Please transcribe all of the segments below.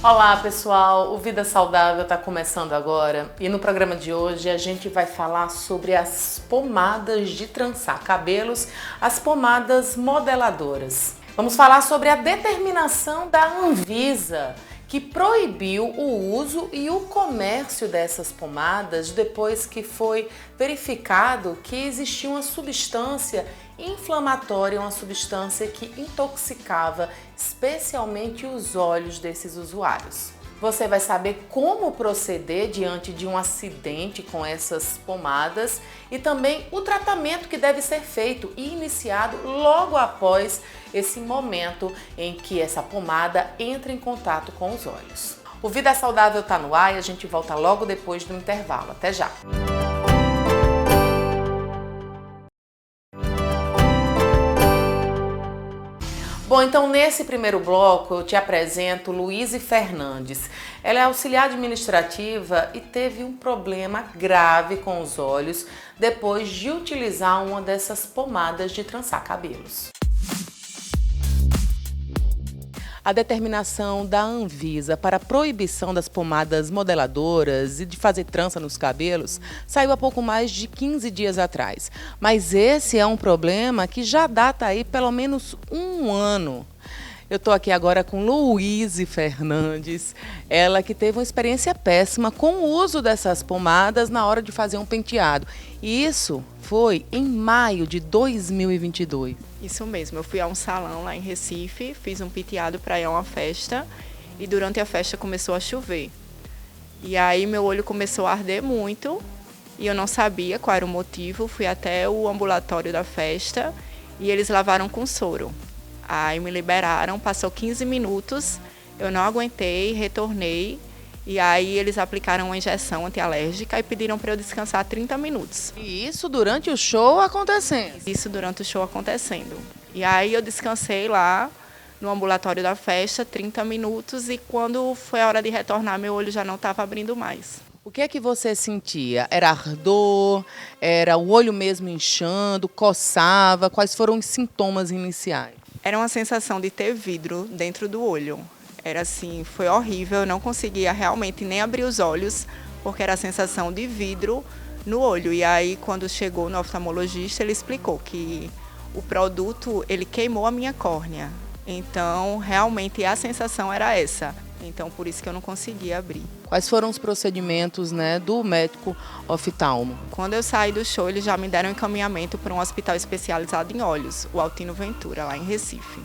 Olá pessoal, o Vida Saudável está começando agora e no programa de hoje a gente vai falar sobre as pomadas de trançar cabelos, as pomadas modeladoras. Vamos falar sobre a determinação da Anvisa, que proibiu o uso e o comércio dessas pomadas depois que foi verificado que existia uma substância inflamatória, uma substância que intoxicava especialmente os olhos desses usuários. Você vai saber como proceder diante de um acidente com essas pomadas e também o tratamento que deve ser feito e iniciado logo após esse momento em que essa pomada entra em contato com os olhos. O Vida Saudável está no ar e a gente volta logo depois do intervalo. Até já! Bom, então nesse primeiro bloco eu te apresento Luíse Fernandes. Ela é auxiliar administrativa e teve um problema grave com os olhos depois de utilizar uma dessas pomadas de trançar cabelos. A determinação da Anvisa para a proibição das pomadas modeladoras e de fazer trança nos cabelos saiu há pouco mais de 15 dias atrás. Mas esse é um problema que já data aí pelo menos um ano. Eu estou aqui agora com Luíse Fernandes, ela que teve uma experiência péssima com o uso dessas pomadas na hora de fazer um penteado. E isso foi em maio de 2022. Isso mesmo, eu fui a um salão lá em Recife, fiz um penteado para ir a uma festa e durante a festa começou a chover. E aí meu olho começou a arder muito e eu não sabia qual era o motivo, fui até o ambulatório da festa e eles lavaram com soro. Aí me liberaram, passou 15 minutos, eu não aguentei, retornei e aí eles aplicaram uma injeção antialérgica e pediram para eu descansar 30 minutos. E isso durante o show acontecendo? Isso durante o show acontecendo. E aí eu descansei lá no ambulatório da festa 30 minutos e quando foi a hora de retornar, meu olho já não estava abrindo mais. O que é que você sentia? Era ardor? Era o olho mesmo inchando? Coçava? Quais foram os sintomas iniciais? Era uma sensação de ter vidro dentro do olho. Era assim, foi horrível, eu não conseguia realmente nem abrir os olhos, porque era a sensação de vidro no olho. E aí, quando chegou no oftalmologista, ele explicou que o produto, ele queimou a minha córnea. Então, realmente, a sensação era essa. Então, por isso que eu não conseguia abrir. Quais foram os procedimentos, do médico oftalmo? Quando eu saí do show, eles já me deram encaminhamento para um hospital especializado em olhos, o Altino Ventura, lá em Recife.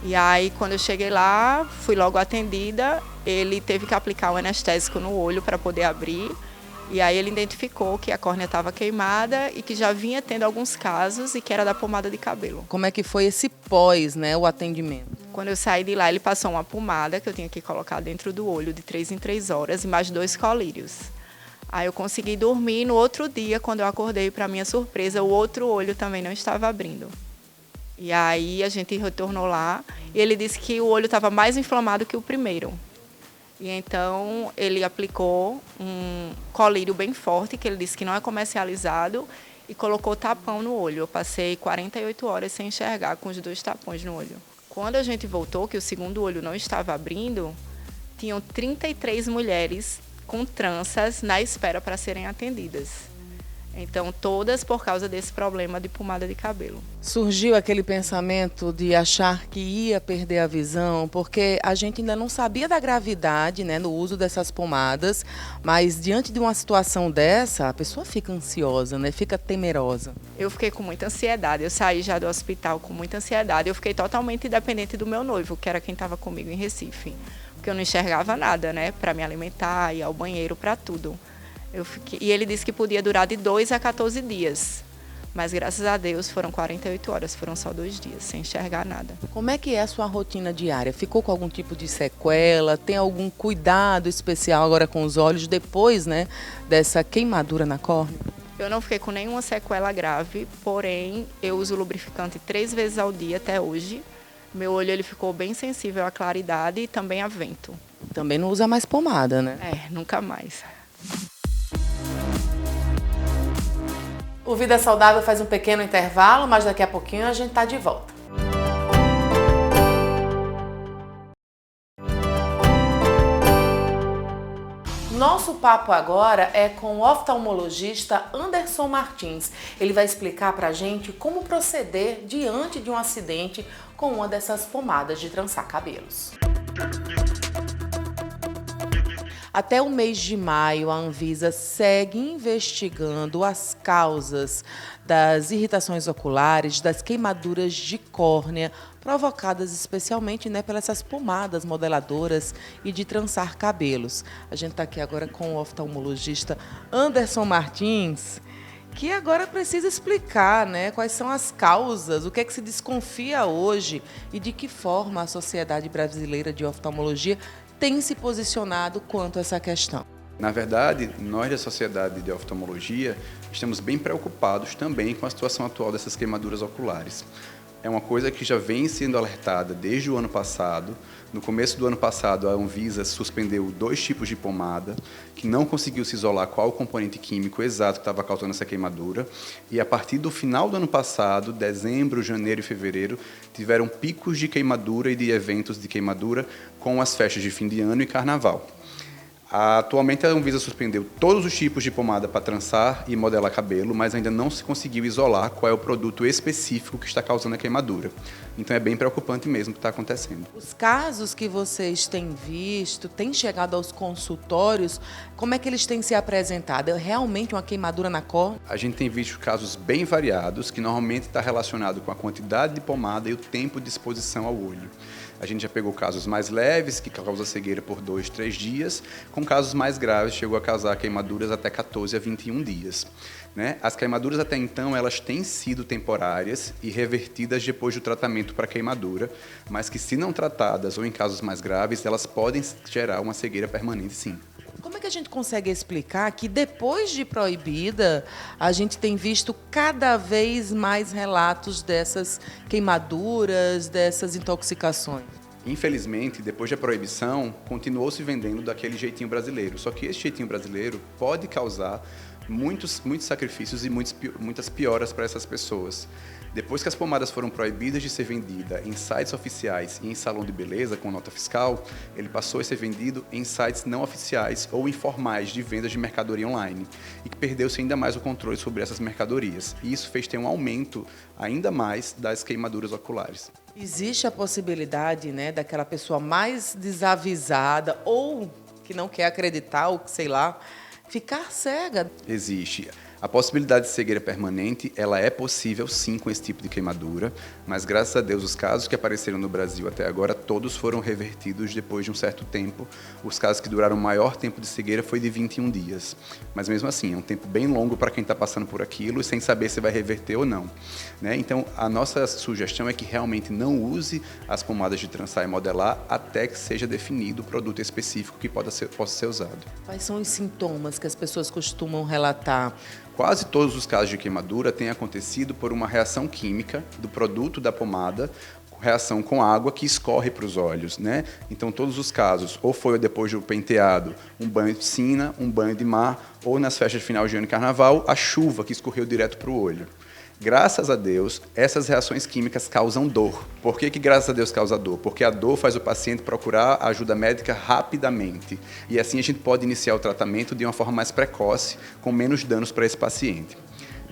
E aí, quando eu cheguei lá, fui logo atendida, ele teve que aplicar um anestésico no olho para poder abrir. E aí ele identificou que a córnea estava queimada e que já vinha tendo alguns casos e que era da pomada de cabelo. Como é que foi esse pós, o atendimento? Quando eu saí de lá, ele passou uma pomada que eu tinha que colocar dentro do olho de 3 em 3 horas e mais 2 colírios. Aí eu consegui dormir e no outro dia, quando eu acordei, para minha surpresa, o outro olho também não estava abrindo. E aí a gente retornou lá e ele disse que o olho estava mais inflamado que o primeiro. E então ele aplicou um colírio bem forte, que ele disse que não é comercializado, e colocou tapão no olho. Eu passei 48 horas sem enxergar com os 2 tapões no olho. Quando a gente voltou, que o segundo olho não estava abrindo, tinham 33 mulheres com tranças na espera para serem atendidas. Então, todas por causa desse problema de pomada de cabelo. Surgiu aquele pensamento de achar que ia perder a visão, porque a gente ainda não sabia da gravidade, no uso dessas pomadas, mas diante de uma situação dessa, a pessoa fica ansiosa, fica temerosa. Eu fiquei com muita ansiedade, eu saí já do hospital com muita ansiedade, eu fiquei totalmente dependente do meu noivo, que era quem estava comigo em Recife, porque eu não enxergava nada, para me alimentar, ir ao banheiro, para tudo. E ele disse que podia durar de 2 a 14 dias. Mas, graças a Deus, foram 48 horas, foram só 2 dias, sem enxergar nada. Como é que é a sua rotina diária? Ficou com algum tipo de sequela? Tem algum cuidado especial agora com os olhos depois, dessa queimadura na córnea? Eu não fiquei com nenhuma sequela grave, porém, eu uso lubrificante 3 vezes ao dia até hoje. Meu olho ele ficou bem sensível à claridade e também a vento. Também não usa mais pomada, Nunca mais. O Vida Saudável faz um pequeno intervalo, mas daqui a pouquinho a gente está de volta. nosso papo agora é com o oftalmologista Anderson Martins. Ele vai explicar pra gente como proceder diante de um acidente com uma dessas pomadas de trançar cabelos. Até o mês de maio, a Anvisa segue investigando as causas das irritações oculares, das queimaduras de córnea, provocadas especialmente pelas essas pomadas modeladoras e de trançar cabelos. A gente está aqui agora com o oftalmologista Anderson Martins, que agora precisa explicar quais são as causas, o que é que se desconfia hoje e de que forma a Sociedade Brasileira de Oftalmologia tem se posicionado quanto a essa questão. Na verdade, nós da Sociedade de Oftalmologia estamos bem preocupados também com a situação atual dessas queimaduras oculares. É uma coisa que já vem sendo alertada desde o ano passado. No começo do ano passado, a Anvisa suspendeu 2 tipos de pomada, que não conseguiu se isolar qual o componente químico exato que estava causando essa queimadura. E a partir do final do ano passado, dezembro, janeiro e fevereiro, tiveram picos de queimadura e de eventos de queimadura com as festas de fim de ano e carnaval. Atualmente, a Anvisa suspendeu todos os tipos de pomada para trançar e modelar cabelo, mas ainda não se conseguiu isolar qual é o produto específico que está causando a queimadura. Então, é bem preocupante mesmo o que está acontecendo. Os casos que vocês têm visto, têm chegado aos consultórios, como é que eles têm se apresentado? É realmente uma queimadura na córnea? A gente tem visto casos bem variados, que normalmente está relacionado com a quantidade de pomada e o tempo de exposição ao olho. A gente já pegou casos mais leves, que causam cegueira por 2, 3 dias, com casos mais graves, chegou a causar queimaduras até 14 a 21 dias. As queimaduras até então, elas têm sido temporárias e revertidas depois do tratamento para queimadura, mas que se não tratadas ou em casos mais graves, elas podem gerar uma cegueira permanente, sim. Como é que a gente consegue explicar que depois de proibida, a gente tem visto cada vez mais relatos dessas queimaduras, dessas intoxicações? Infelizmente, depois da proibição, continuou se vendendo daquele jeitinho brasileiro. Só que esse jeitinho brasileiro pode causar muitos sacrifícios e muitas pioras para essas pessoas. Depois que as pomadas foram proibidas de ser vendida em sites oficiais e em salão de beleza com nota fiscal, ele passou a ser vendido em sites não oficiais ou informais de vendas de mercadoria online, e que perdeu-se ainda mais o controle sobre essas mercadorias. E isso fez ter um aumento ainda mais das queimaduras oculares. Existe a possibilidade, daquela pessoa mais desavisada ou que não quer acreditar, ou sei lá, ficar cega? Existe. A possibilidade de cegueira permanente, ela é possível sim com esse tipo de queimadura, mas graças a Deus os casos que apareceram no Brasil até agora, todos foram revertidos depois de um certo tempo. Os casos que duraram maior tempo de cegueira foi de 21 dias. Mas mesmo assim, é um tempo bem longo para quem está passando por aquilo e sem saber se vai reverter ou não. Então, a nossa sugestão é que realmente não use as pomadas de trançar e modelar até que seja definido o produto específico que possa ser usado. Quais são os sintomas que as pessoas costumam relatar? Quase todos os casos de queimadura têm acontecido por uma reação química do produto da pomada, reação com água que escorre para os olhos, Então, todos os casos, ou foi depois do penteado, um banho de piscina, um banho de mar, ou nas festas de final de ano e carnaval, a chuva que escorreu direto para o olho. Graças a Deus, essas reações químicas causam dor. Por que graças a Deus causa dor? Porque a dor faz o paciente procurar ajuda médica rapidamente. E assim a gente pode iniciar o tratamento de uma forma mais precoce, com menos danos para esse paciente.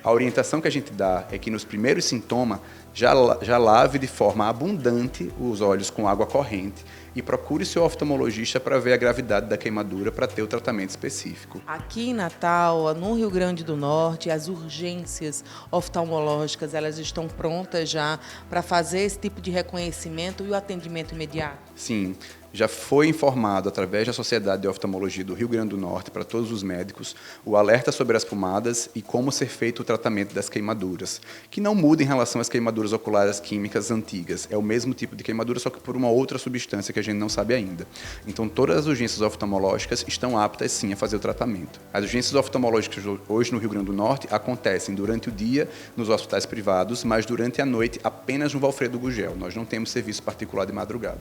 A orientação que a gente dá é que nos primeiros sintomas, já lave de forma abundante os olhos com água corrente e procure seu oftalmologista para ver a gravidade da queimadura para ter o tratamento específico. Aqui em Natal, no Rio Grande do Norte, as urgências oftalmológicas, elas estão prontas já para fazer esse tipo de reconhecimento e o atendimento imediato? Sim. Já foi informado através da Sociedade de Oftalmologia do Rio Grande do Norte para todos os médicos o alerta sobre as pomadas e como ser feito o tratamento das queimaduras, que não muda em relação às queimaduras oculares químicas antigas. É o mesmo tipo de queimadura, só que por uma outra substância que a gente não sabe ainda. Então, todas as urgências oftalmológicas estão aptas, sim, a fazer o tratamento. As urgências oftalmológicas hoje no Rio Grande do Norte acontecem durante o dia nos hospitais privados, mas durante a noite apenas no Valfredo Gugel. Nós não temos serviço particular de madrugada.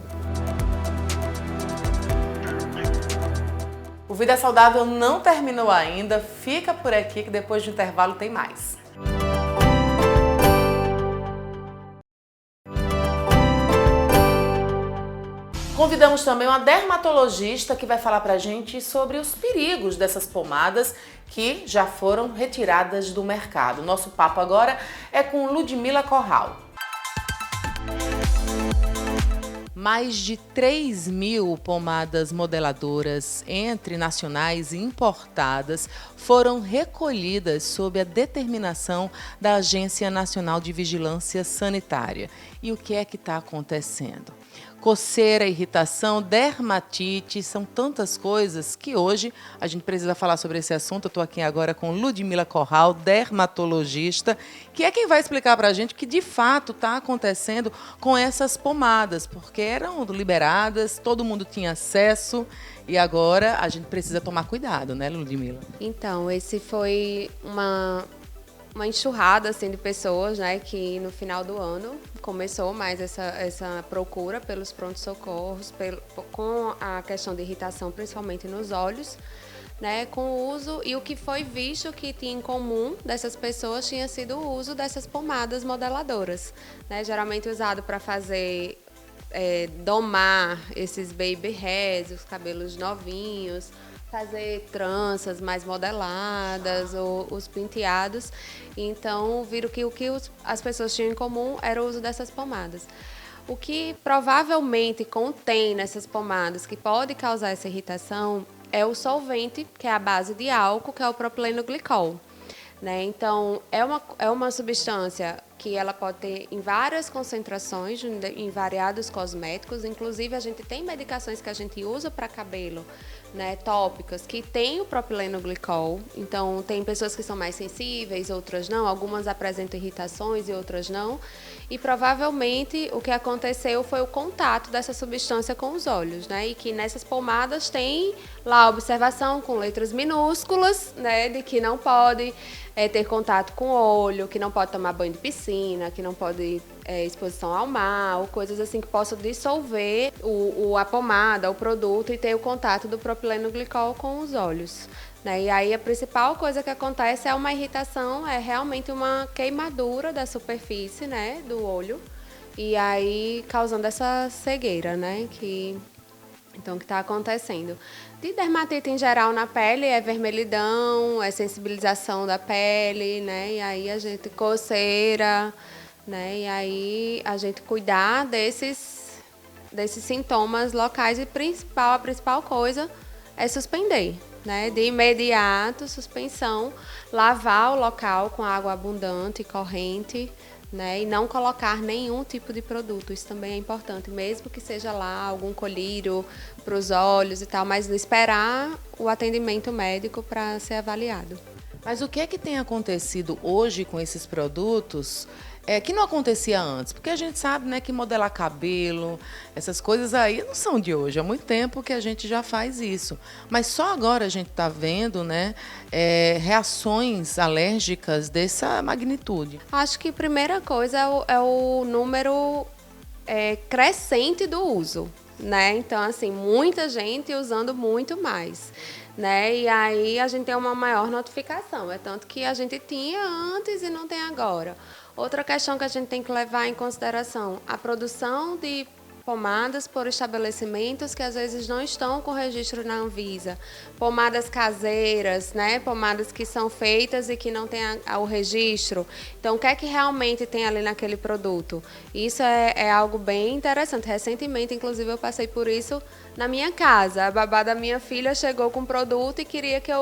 O Vida Saudável não terminou ainda, fica por aqui que depois do intervalo tem mais. Convidamos também uma dermatologista que vai falar pra gente sobre os perigos dessas pomadas que já foram retiradas do mercado. Nosso papo agora é com Ludmila Corral. Mais de 3.000 pomadas modeladoras, entre nacionais e importadas, foram recolhidas sob a determinação da Agência Nacional de Vigilância Sanitária. E o que é que está acontecendo? Coceira, irritação, dermatite, são tantas coisas que hoje a gente precisa falar sobre esse assunto. Eu estou aqui agora com Ludmila Corral, dermatologista, que é quem vai explicar para a gente o que de fato está acontecendo com essas pomadas, porque eram liberadas, todo mundo tinha acesso e agora a gente precisa tomar cuidado, né, Ludmila? Então, esse foi uma enxurrada assim, de pessoas, né, que no final do ano começou mais essa procura pelos prontos-socorros, com a questão de irritação, principalmente nos olhos, né, com o uso, e o que foi visto que tinha em comum dessas pessoas tinha sido o uso dessas pomadas modeladoras, né, geralmente usado para fazer, domar esses baby hairs, os cabelos novinhos, fazer tranças mais modeladas ou os penteados. Então, viram que o que as pessoas tinham em comum era o uso dessas pomadas. O que provavelmente contém nessas pomadas que pode causar essa irritação é o solvente, que é a base de álcool, que é o propileno glicol. Né? Então, é uma substância que ela pode ter em várias concentrações, em variados cosméticos. Inclusive, a gente tem medicações que a gente usa para cabelo, né, tópicas, que tem o propileno glicol. Então, tem pessoas que são mais sensíveis, outras não. Algumas apresentam irritações e outras não. E, provavelmente, o que aconteceu foi o contato dessa substância com os olhos, né? E que nessas pomadas tem lá a observação com letras minúsculas, né, de que não pode ter contato com o olho, que não pode tomar banho de piscina, que não pode exposição ao mar, ou coisas assim que possam dissolver a pomada, o produto, e ter o contato do propileno glicol com os olhos. Né? E aí a principal coisa que acontece é uma irritação, é realmente uma queimadura da superfície, né, do olho, e aí causando essa cegueira, né, que está acontecendo. De dermatite em geral na pele é vermelhidão, é sensibilização da pele, né? E aí a gente coceira, né? E aí a gente cuidar desses sintomas locais, e a principal coisa é suspender, né? De imediato, suspensão, lavar o local com água abundante e corrente, né? E não colocar nenhum tipo de produto. Isso também é importante, mesmo que seja lá algum colírio para os olhos e tal, mas esperar o atendimento médico para ser avaliado. Mas o que é que tem acontecido hoje com esses produtos que não acontecia antes? Porque a gente sabe, né, que modelar cabelo, essas coisas aí não são de hoje. Há muito tempo que a gente já faz isso. Mas só agora a gente está vendo, né, reações alérgicas dessa magnitude. Acho que a primeira coisa é o número crescente do uso, né? Então, assim, muita gente usando muito mais, né? E aí a gente tem uma maior notificação. É tanto que a gente tinha antes e não tem agora. Outra questão que a gente tem que levar em consideração, a produção de pomadas por estabelecimentos que às vezes não estão com registro na Anvisa, pomadas caseiras, né? Pomadas que são feitas e que não têm o registro. Então, o que é que realmente tem ali naquele produto? Isso é algo bem interessante. Recentemente, inclusive, eu passei por isso na minha casa. A babá da minha filha chegou com um produto e queria que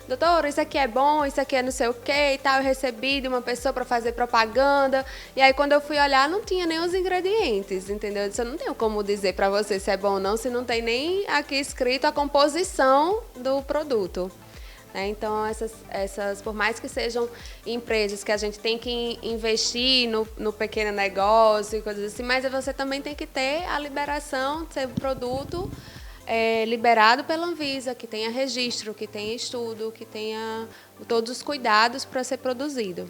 doutor, isso aqui é bom, isso aqui é não sei o quê e tal. Eu recebi de uma pessoa para fazer propaganda. E aí, quando eu fui olhar, não tinha nem os ingredientes, entendeu? Eu disse, eu não tenho como dizer para você se é bom ou não, se não tem nem aqui escrito a composição do produto. Então, por mais que sejam empresas que a gente tem que investir no pequeno negócio e coisas assim, mas você também tem que ter a liberação de ser um produto liberado pela Anvisa, que tenha registro, que tenha estudo, que tenha todos os cuidados para ser produzido.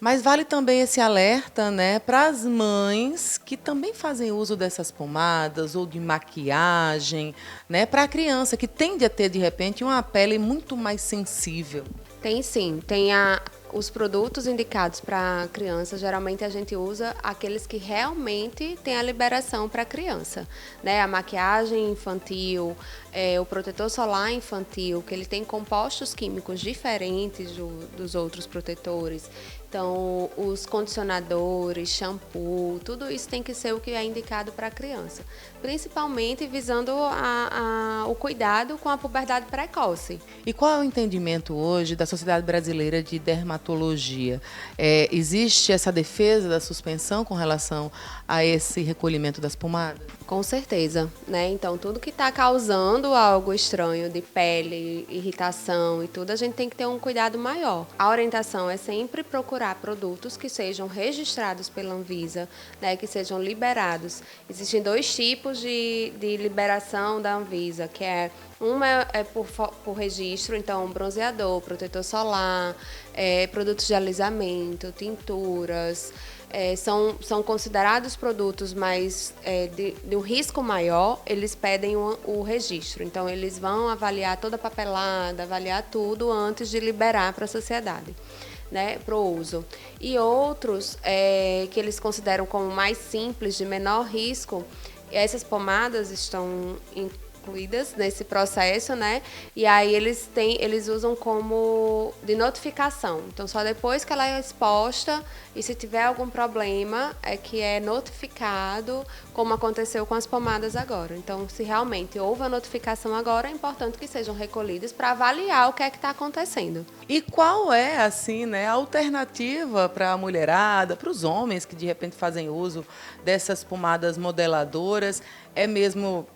Mas vale também esse alerta, né, para as mães que também fazem uso dessas pomadas ou de maquiagem, né, para a criança que tende a ter, de repente, uma pele muito mais sensível. Tem sim, os produtos indicados para criança, geralmente a gente usa aqueles que realmente têm a liberação para criança, né? A maquiagem infantil, o protetor solar infantil, que ele tem compostos químicos diferentes dos outros protetores. Então, os condicionadores, shampoo, tudo isso tem que ser o que é indicado para a criança, principalmente visando o cuidado com a puberdade precoce. E qual é o entendimento hoje da Sociedade Brasileira de Dermatologia? Existe essa defesa da suspensão com relação a esse recolhimento das pomadas? Com certeza, né? Então, tudo que está causando algo estranho de pele, irritação e tudo, a gente tem que ter um cuidado maior. A orientação é sempre procurar produtos que sejam registrados pela Anvisa, né? Que sejam liberados. Existem 2 tipos de liberação da Anvisa, que uma é por registro, então bronzeador, protetor solar, produtos de alisamento, tinturas. São considerados produtos mais de um risco maior, eles pedem o registro. Então, eles vão avaliar toda a papelada, avaliar tudo antes de liberar para a sociedade, né, para o uso. E outros que eles consideram como mais simples, de menor risco, essas pomadas estão incluídas nesse processo, né? E aí eles usam como de notificação. Então, só depois que ela é exposta e se tiver algum problema é que é notificado, como aconteceu com as pomadas agora. Então, se realmente houve a notificação agora, é importante que sejam recolhidas para avaliar o que é que está acontecendo. E qual é, assim, né, a alternativa para a mulherada, para os homens que de repente fazem uso dessas pomadas modeladoras? É mesmo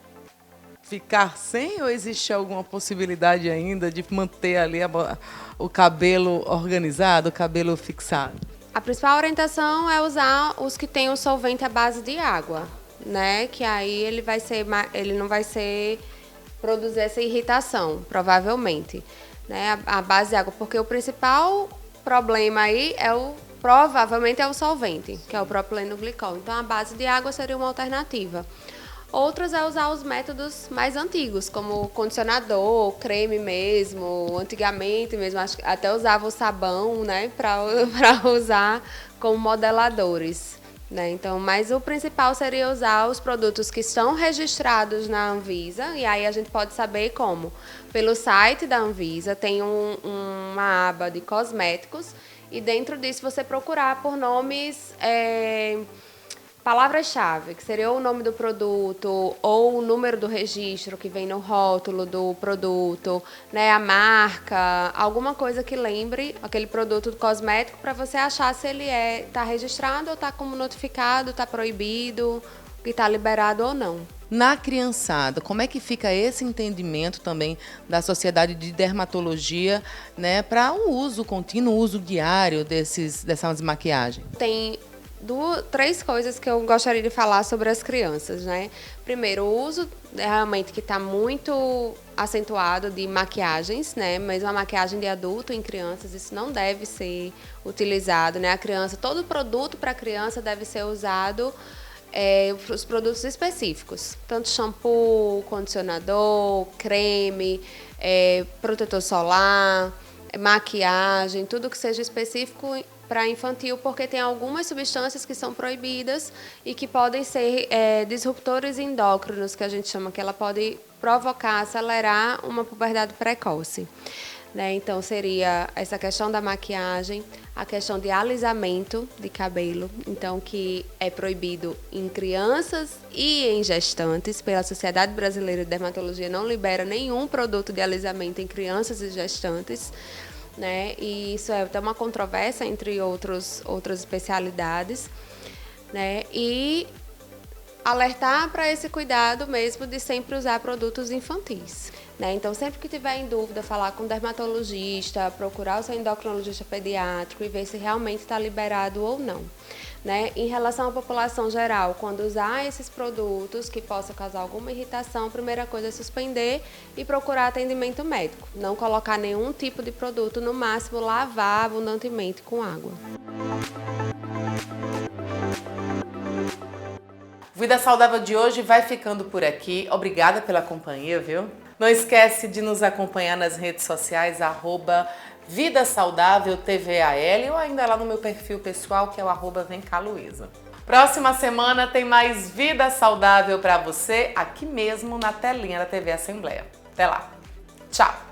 ficar sem ou existe alguma possibilidade ainda de manter ali o cabelo organizado, o cabelo fixado? A principal orientação é usar os que têm o solvente à base de água, né? Que aí ele não vai produzir essa irritação, provavelmente, né? A base de água, porque o principal problema aí provavelmente é o solvente, que é o propileno glicol. Então, a base de água seria uma alternativa. Outras é usar os métodos mais antigos, como condicionador, creme mesmo. Antigamente mesmo, acho que até usava o sabão, né, para usar como modeladores, né? Então, mas o principal seria usar os produtos que estão registrados na Anvisa, e aí a gente pode saber como. Pelo site da Anvisa tem uma aba de cosméticos, e dentro disso você procurar por nomes... palavras-chave, que seria ou o nome do produto ou o número do registro que vem no rótulo do produto, né, a marca, alguma coisa que lembre aquele produto cosmético para você achar se ele está registrado ou está como notificado, está proibido, que está liberado ou não. Na criançada, como é que fica esse entendimento também da Sociedade de Dermatologia, né, para o uso contínuo, o uso diário dessas maquiagens? Tem 3 coisas que eu gostaria de falar sobre as crianças, né? Primeiro, o uso realmente que está muito acentuado de maquiagens, né? Mas uma maquiagem de adulto em crianças, isso não deve ser utilizado, né? A criança, todo produto para criança deve ser usado os produtos específicos, tanto shampoo, condicionador, creme, protetor solar, maquiagem, tudo que seja específico para infantil, porque tem algumas substâncias que são proibidas e que podem ser disruptores endócrinos, que a gente chama, que ela pode provocar, acelerar uma puberdade precoce, né? Então, seria essa questão da maquiagem, a questão de alisamento de cabelo, então, que é proibido em crianças e em gestantes. Pela Sociedade Brasileira de Dermatologia, não libera nenhum produto de alisamento em crianças e gestantes, né? E isso é até uma controvérsia entre outras especialidades, né? E alertar para esse cuidado mesmo de sempre usar produtos infantis, né? Então, sempre que tiver em dúvida, falar com o dermatologista, procurar o seu endocrinologista pediátrico e ver se realmente está liberado ou não, né? Em relação à população geral, quando usar esses produtos que possam causar alguma irritação, a primeira coisa é suspender e procurar atendimento médico. Não colocar nenhum tipo de produto, no máximo lavar abundantemente com água. O Vida Saudável de hoje vai ficando por aqui. Obrigada pela companhia, viu? Não esquece de nos acompanhar nas redes sociais, Vida Saudável TVAL ou ainda lá no meu perfil pessoal que é o @vemcaluísa. Próxima semana tem mais Vida Saudável para você aqui mesmo na telinha da TV Assembleia. Até lá. Tchau!